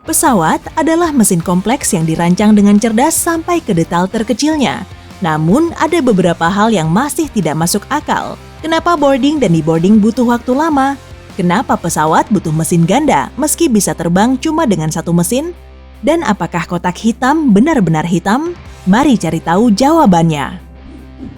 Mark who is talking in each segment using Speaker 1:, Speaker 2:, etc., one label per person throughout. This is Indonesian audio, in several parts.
Speaker 1: Pesawat adalah mesin kompleks yang dirancang dengan cerdas sampai ke detail terkecilnya. Namun, ada beberapa hal yang masih tidak masuk akal. Kenapa boarding dan deboarding butuh waktu lama? Kenapa pesawat butuh mesin ganda meski bisa terbang cuma dengan satu mesin? Dan apakah kotak hitam benar-benar hitam? Mari cari tahu jawabannya.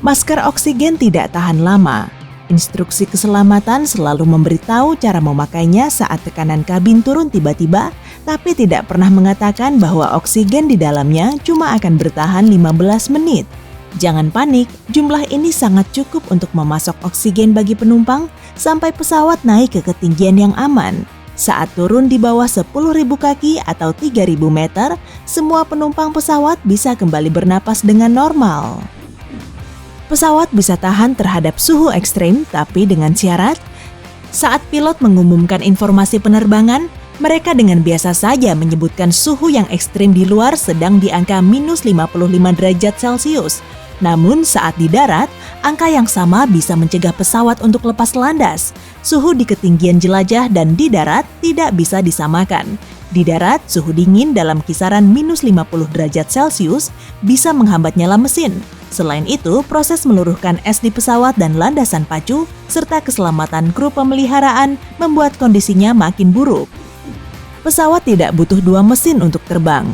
Speaker 1: Masker oksigen tidak tahan lama. Instruksi keselamatan selalu memberitahu cara memakainya saat tekanan kabin turun tiba-tiba, tapi tidak pernah mengatakan bahwa oksigen di dalamnya cuma akan bertahan 15 menit. Jangan panik, jumlah ini sangat cukup untuk memasok oksigen bagi penumpang sampai pesawat naik ke ketinggian yang aman. Saat turun di bawah 10.000 kaki atau 3.000 meter, semua penumpang pesawat bisa kembali bernapas dengan normal. Pesawat bisa tahan terhadap suhu ekstrim, tapi dengan syarat, saat pilot mengumumkan informasi penerbangan, mereka dengan biasa saja menyebutkan suhu yang ekstrim di luar sedang di angka minus 55 derajat Celcius. Namun saat di darat, angka yang sama bisa mencegah pesawat untuk lepas landas. Suhu di ketinggian jelajah dan di darat tidak bisa disamakan. Di darat, suhu dingin dalam kisaran minus 50 derajat Celcius bisa menghambat nyala mesin. Selain itu, proses meluruhkan es di pesawat dan landasan pacu, serta keselamatan kru pemeliharaan membuat kondisinya makin buruk. Pesawat tidak butuh dua mesin untuk terbang.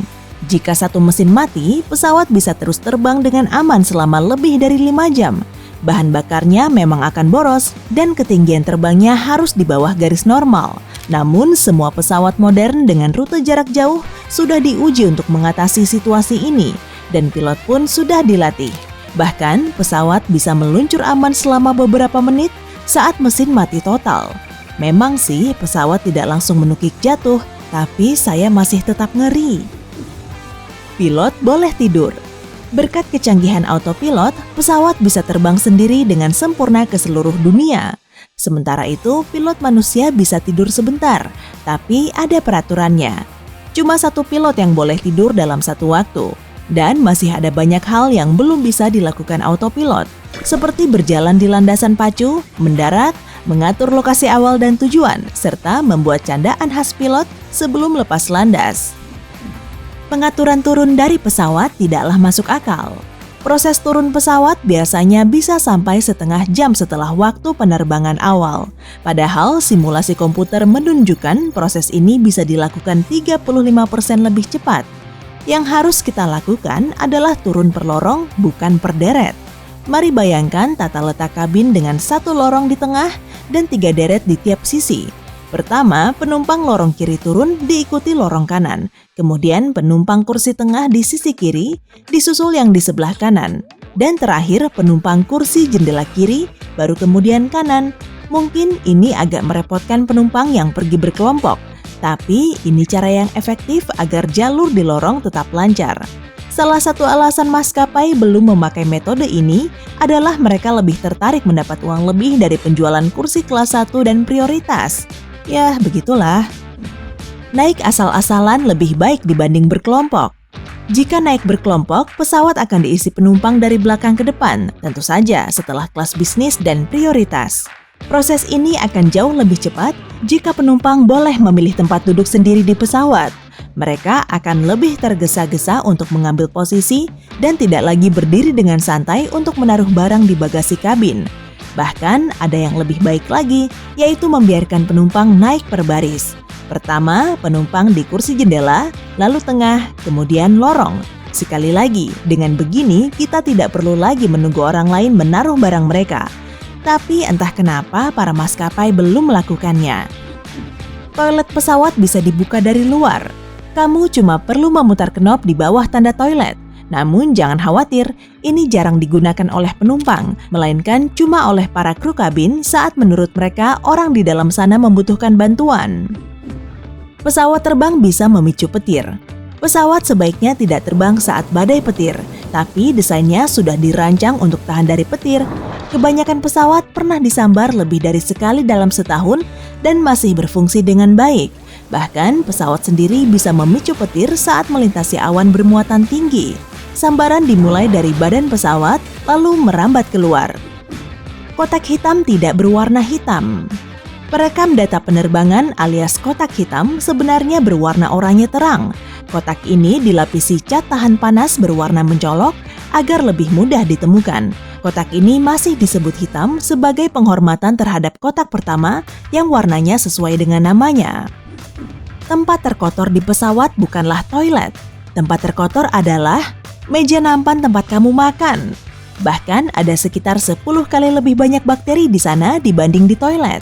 Speaker 1: Jika satu mesin mati, pesawat bisa terus terbang dengan aman selama lebih dari 5 jam. Bahan bakarnya memang akan boros dan ketinggian terbangnya harus di bawah garis normal. Namun, semua pesawat modern dengan rute jarak jauh sudah diuji untuk mengatasi situasi ini, dan pilot pun sudah dilatih. Bahkan, pesawat bisa meluncur aman selama beberapa menit saat mesin mati total. Memang sih, pesawat tidak langsung menukik jatuh, tapi saya masih tetap ngeri. Pilot boleh tidur. Berkat kecanggihan autopilot, pesawat bisa terbang sendiri dengan sempurna ke seluruh dunia. Sementara itu, pilot manusia bisa tidur sebentar, tapi ada peraturannya. Cuma satu pilot yang boleh tidur dalam satu waktu. Dan masih ada banyak hal yang belum bisa dilakukan autopilot, seperti berjalan di landasan pacu, mendarat, mengatur lokasi awal dan tujuan, serta membuat candaan khas pilot sebelum lepas landas. Pengaturan turun dari pesawat tidaklah masuk akal. Proses turun pesawat biasanya bisa sampai setengah jam setelah waktu penerbangan awal. Padahal simulasi komputer menunjukkan proses ini bisa dilakukan 35% lebih cepat. Yang harus kita lakukan adalah turun per lorong, bukan per deret. Mari bayangkan tata letak kabin dengan satu lorong di tengah dan 3 deret di tiap sisi. Pertama, penumpang lorong kiri turun diikuti lorong kanan. Kemudian penumpang kursi tengah di sisi kiri, disusul yang di sebelah kanan. Dan terakhir penumpang kursi jendela kiri, baru kemudian kanan. Mungkin ini agak merepotkan penumpang yang pergi berkelompok. Tapi ini cara yang efektif agar jalur di lorong tetap lancar. Salah satu alasan maskapai belum memakai metode ini adalah mereka lebih tertarik mendapat uang lebih dari penjualan kursi kelas 1 dan prioritas. Ya, begitulah. Naik asal-asalan lebih baik dibanding berkelompok. Jika naik berkelompok, pesawat akan diisi penumpang dari belakang ke depan, tentu saja setelah kelas bisnis dan prioritas. Proses ini akan jauh lebih cepat jika penumpang boleh memilih tempat duduk sendiri di pesawat. Mereka akan lebih tergesa-gesa untuk mengambil posisi dan tidak lagi berdiri dengan santai untuk menaruh barang di bagasi kabin. Bahkan ada yang lebih baik lagi, yaitu membiarkan penumpang naik per baris. Pertama, penumpang di kursi jendela, lalu tengah, kemudian lorong. Sekali lagi, dengan begini kita tidak perlu lagi menunggu orang lain menaruh barang mereka. Tapi entah kenapa para maskapai belum melakukannya. Toilet pesawat bisa dibuka dari luar. Kamu cuma perlu memutar knop di bawah tanda toilet. Namun jangan khawatir, ini jarang digunakan oleh penumpang, melainkan cuma oleh para kru kabin saat menurut mereka orang di dalam sana membutuhkan bantuan. Pesawat terbang bisa memicu petir. Pesawat sebaiknya tidak terbang saat badai petir, tapi desainnya sudah dirancang untuk tahan dari petir. Kebanyakan pesawat pernah disambar lebih dari sekali dalam setahun dan masih berfungsi dengan baik. Bahkan pesawat sendiri bisa memicu petir saat melintasi awan bermuatan tinggi. Sambaran dimulai dari badan pesawat lalu merambat keluar. Kotak hitam tidak berwarna hitam. Perekam data penerbangan alias kotak hitam sebenarnya berwarna oranye terang. Kotak ini dilapisi cat tahan panas berwarna mencolok agar lebih mudah ditemukan. Kotak ini masih disebut hitam sebagai penghormatan terhadap kotak pertama yang warnanya sesuai dengan namanya. Tempat terkotor di pesawat bukanlah toilet. Tempat terkotor adalah meja nampan tempat kamu makan. Bahkan ada sekitar 10 kali lebih banyak bakteri di sana dibanding di toilet.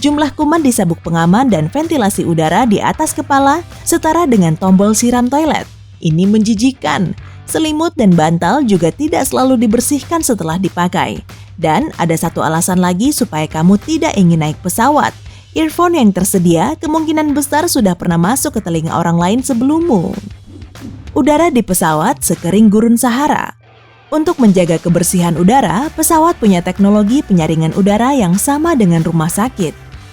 Speaker 1: Jumlah kuman di sabuk pengaman dan ventilasi udara di atas kepala setara dengan tombol siram toilet. Ini menjijikkan. Selimut dan bantal juga tidak selalu dibersihkan setelah dipakai. Dan ada satu alasan lagi supaya kamu tidak ingin naik pesawat. Earphone yang tersedia kemungkinan besar sudah pernah masuk ke telinga orang lain sebelummu. Udara di pesawat sekering gurun Sahara. Untuk menjaga kebersihan udara, pesawat punya teknologi penyaringan udara yang sama dengan rumah sakit.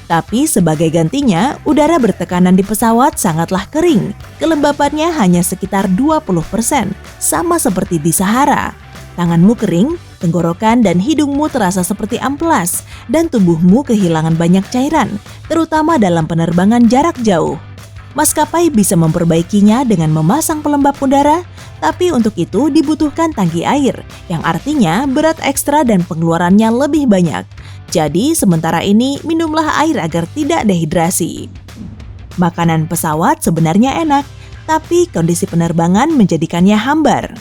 Speaker 1: Tapi sebagai gantinya, udara bertekanan di pesawat sangatlah kering. Kelembapannya hanya sekitar 20%, sama seperti di Sahara. Tanganmu kering, tenggorokan dan hidungmu terasa seperti amplas, dan tubuhmu kehilangan banyak cairan, terutama dalam penerbangan jarak jauh. Maskapai bisa memperbaikinya dengan memasang pelembab udara, tapi untuk itu dibutuhkan tangki air, yang artinya berat ekstra dan pengeluarannya lebih banyak. Jadi sementara ini minumlah air agar tidak dehidrasi. Makanan pesawat sebenarnya enak, tapi kondisi penerbangan menjadikannya hambar.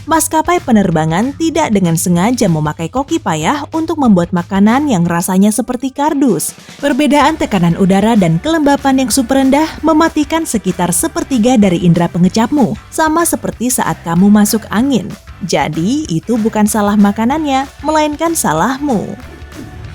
Speaker 1: Maskapai penerbangan tidak dengan sengaja memakai koki payah untuk membuat makanan yang rasanya seperti kardus. Perbedaan tekanan udara dan kelembapan yang super rendah mematikan sekitar sepertiga dari indera pengecapmu, sama seperti saat kamu masuk angin. Jadi itu bukan salah makanannya, melainkan salahmu.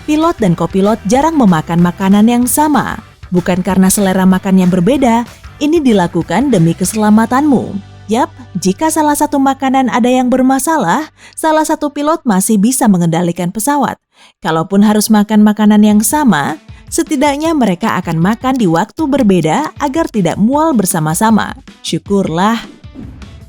Speaker 1: Pilot dan kopilot jarang memakan makanan yang sama. Bukan karena selera makan yang berbeda, ini dilakukan demi keselamatanmu. Yap, jika salah satu makanan ada yang bermasalah, salah satu pilot masih bisa mengendalikan pesawat. Kalaupun harus makan makanan yang sama, setidaknya mereka akan makan di waktu berbeda agar tidak mual bersama-sama. Syukurlah.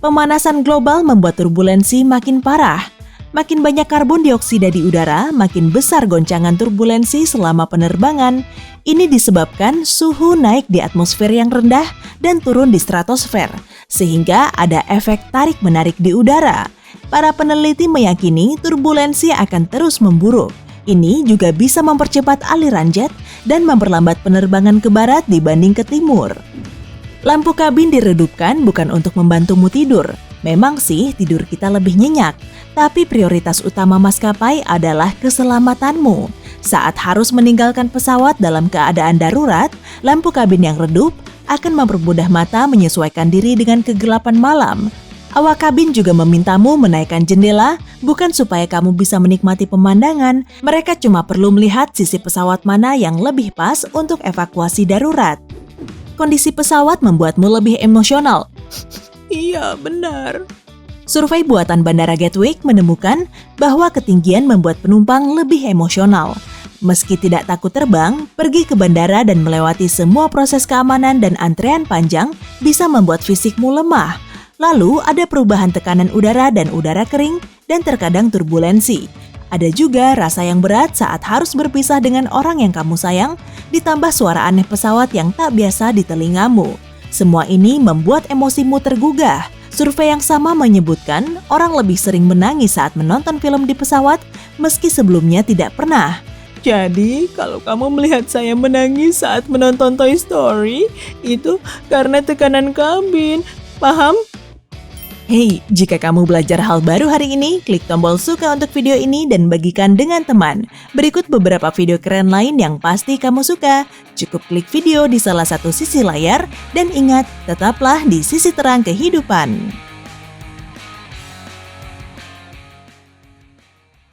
Speaker 1: Pemanasan global membuat turbulensi makin parah. Makin banyak karbon dioksida di udara, makin besar goncangan turbulensi selama penerbangan. Ini disebabkan suhu naik di atmosfer yang rendah dan turun di stratosfer, sehingga ada efek tarik-menarik di udara. Para peneliti meyakini turbulensi akan terus memburuk. Ini juga bisa mempercepat aliran jet dan memperlambat penerbangan ke barat dibanding ke timur. Lampu kabin diredupkan bukan untuk membantumu tidur. Memang sih tidur kita lebih nyenyak, tapi prioritas utama maskapai adalah keselamatanmu. Saat harus meninggalkan pesawat dalam keadaan darurat, lampu kabin yang redup akan mempermudah mata menyesuaikan diri dengan kegelapan malam. Awak kabin juga memintamu menaikkan jendela, bukan supaya kamu bisa menikmati pemandangan, mereka cuma perlu melihat sisi pesawat mana yang lebih pas untuk evakuasi darurat. Kondisi pesawat membuatmu lebih emosional. Iya, benar. Survei buatan Bandara Gatwick menemukan bahwa ketinggian membuat penumpang lebih emosional. Meski tidak takut terbang, pergi ke bandara dan melewati semua proses keamanan dan antrean panjang bisa membuat fisikmu lemah. Lalu ada perubahan tekanan udara dan udara kering dan terkadang turbulensi. Ada juga rasa yang berat saat harus berpisah dengan orang yang kamu sayang, ditambah suara aneh pesawat yang tak biasa di telingamu. Semua ini membuat emosimu tergugah. Survei yang sama menyebutkan orang lebih sering menangis saat menonton film di pesawat meski sebelumnya tidak pernah. Jadi, kalau kamu melihat saya menangis saat menonton Toy Story, itu karena tekanan kabin. Paham? Hey, jika kamu belajar hal baru hari ini, klik tombol suka untuk video ini dan bagikan dengan teman. Berikut beberapa video keren lain yang pasti kamu suka. Cukup klik video di salah satu sisi layar dan ingat, tetaplah di sisi terang kehidupan.